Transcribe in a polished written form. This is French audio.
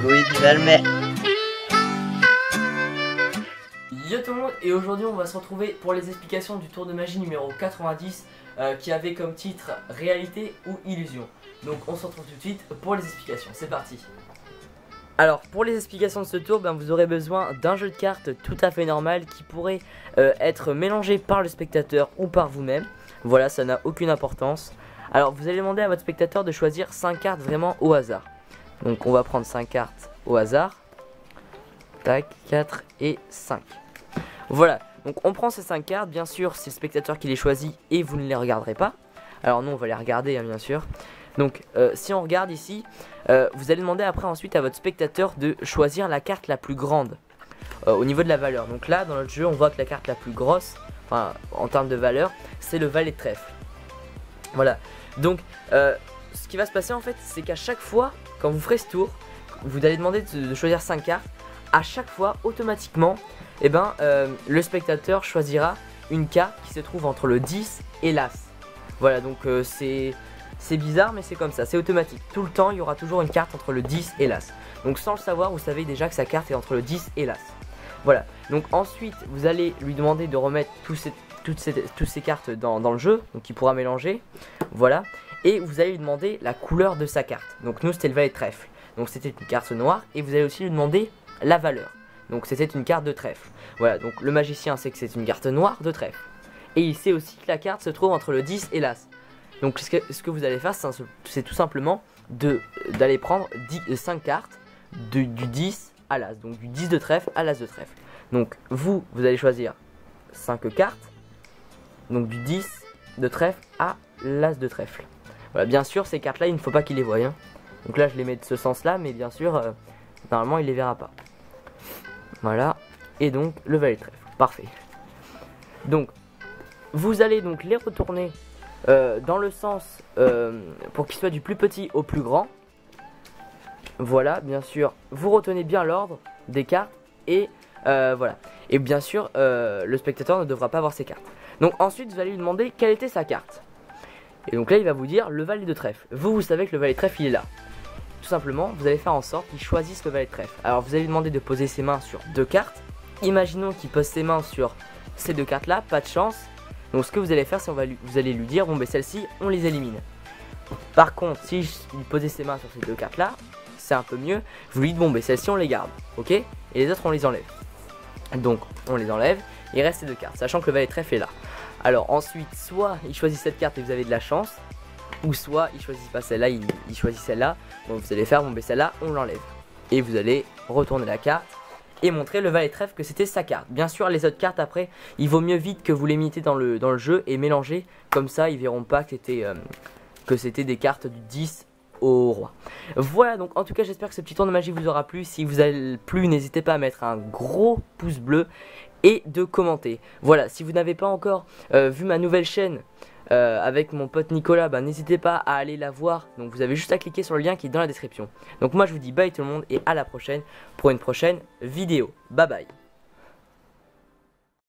Oui, je le mets. Yo tout le monde, et aujourd'hui on va se retrouver pour les explications du tour de magie numéro 90 qui avait comme titre réalité ou illusion. Donc on se retrouve tout de suite pour les explications, c'est parti. Alors pour les explications de ce tour, vous aurez besoin d'un jeu de cartes tout à fait normal qui pourrait être mélangé par le spectateur ou par vous-même. Voilà, ça n'a aucune importance. Alors vous allez demander à votre spectateur de choisir 5 cartes vraiment au hasard. Donc on va prendre 5 cartes au hasard. Tac, 4 et 5. Voilà, donc on prend ces 5 cartes, bien sûr c'est le spectateur qui les choisit et vous ne les regarderez pas. Alors nous on va les regarder bien sûr. Donc si on regarde ici, vous allez demander après ensuite à votre spectateur de choisir la carte la plus grande au niveau de la valeur. Donc là dans notre jeu on voit que la carte la plus grosse, enfin en termes de valeur, c'est le valet de trèfle. Voilà, donc ce qui va se passer en fait c'est qu'à chaque fois quand vous ferez ce tour, vous allez demander de choisir 5 cartes. À chaque fois automatiquement le spectateur choisira une carte qui se trouve entre le 10 et l'As. Voilà, donc c'est bizarre mais c'est comme ça, c'est automatique. Tout le temps il y aura toujours une carte entre le 10 et l'As. Donc sans le savoir vous savez déjà que sa carte est entre le 10 et l'As. Voilà, donc ensuite vous allez lui demander de remettre toutes ces cartes dans le jeu, donc il pourra mélanger. Voilà, et vous allez lui demander la couleur de sa carte. Donc nous c'était le valet de trèfle, donc c'était une carte noire. Et vous allez aussi lui demander la valeur. Donc c'était une carte de trèfle. Voilà, donc le magicien sait que c'est une carte noire de trèfle. Et il sait aussi que la carte se trouve entre le 10 et l'As. Donc ce que vous allez faire, c'est tout simplement d'aller prendre 5 cartes du 10 à l'As. Donc du 10 de trèfle à l'As de trèfle. Donc vous allez choisir 5 cartes. Donc du 10 de trèfle à l'As de trèfle. Voilà, bien sûr ces cartes là il ne faut pas qu'il les voie. Hein. Donc là je les mets de ce sens là, mais bien sûr normalement il les verra pas. Voilà, et donc le valet de trèfle, parfait. Donc vous allez donc les retourner dans le sens pour qu'ils soient du plus petit au plus grand. Voilà, bien sûr vous retenez bien l'ordre des cartes et voilà. Et bien sûr le spectateur ne devra pas voir ses cartes. Donc ensuite vous allez lui demander quelle était sa carte. Et donc là il va vous dire le valet de trèfle. Vous savez que le valet de trèfle il est là. Tout simplement, vous allez faire en sorte qu'il choisisse le valet de trèfle. Alors vous allez lui demander de poser ses mains sur 2 cartes. Imaginons qu'il pose ses mains sur ces 2 cartes là, pas de chance. Donc ce que vous allez faire, c'est vous allez lui dire, bon celles-ci, on les élimine. Par contre, si il posait ses mains sur ces 2 cartes là, c'est un peu mieux. Vous lui dites, bon celles-ci on les garde, ok. Et les autres on les enlève. Donc on les enlève, il reste ces 2 cartes, sachant que le valet de trèfle est là. Alors ensuite, soit il choisit cette carte et vous avez de la chance, ou soit il choisit pas celle-là, il choisit celle-là. Donc vous allez faire, celle-là on l'enlève. Et vous allez retourner la carte et montrer le valet de trèfle que c'était sa carte. Bien sûr les autres cartes après, il vaut mieux vite que vous les mettez dans le jeu et mélanger. Comme ça ils verront pas que c'était des cartes du 10 au roi. Voilà, donc en tout cas j'espère que ce petit tour de magie vous aura plu. Si vous a plu, n'hésitez pas à mettre un gros pouce bleu et de commenter. Voilà, si vous n'avez pas encore vu ma nouvelle chaîne avec mon pote Nicolas, n'hésitez pas à aller la voir. Donc vous avez juste à cliquer sur le lien qui est dans la description. Donc moi je vous dis bye tout le monde et à la prochaine pour une prochaine vidéo. Bye bye.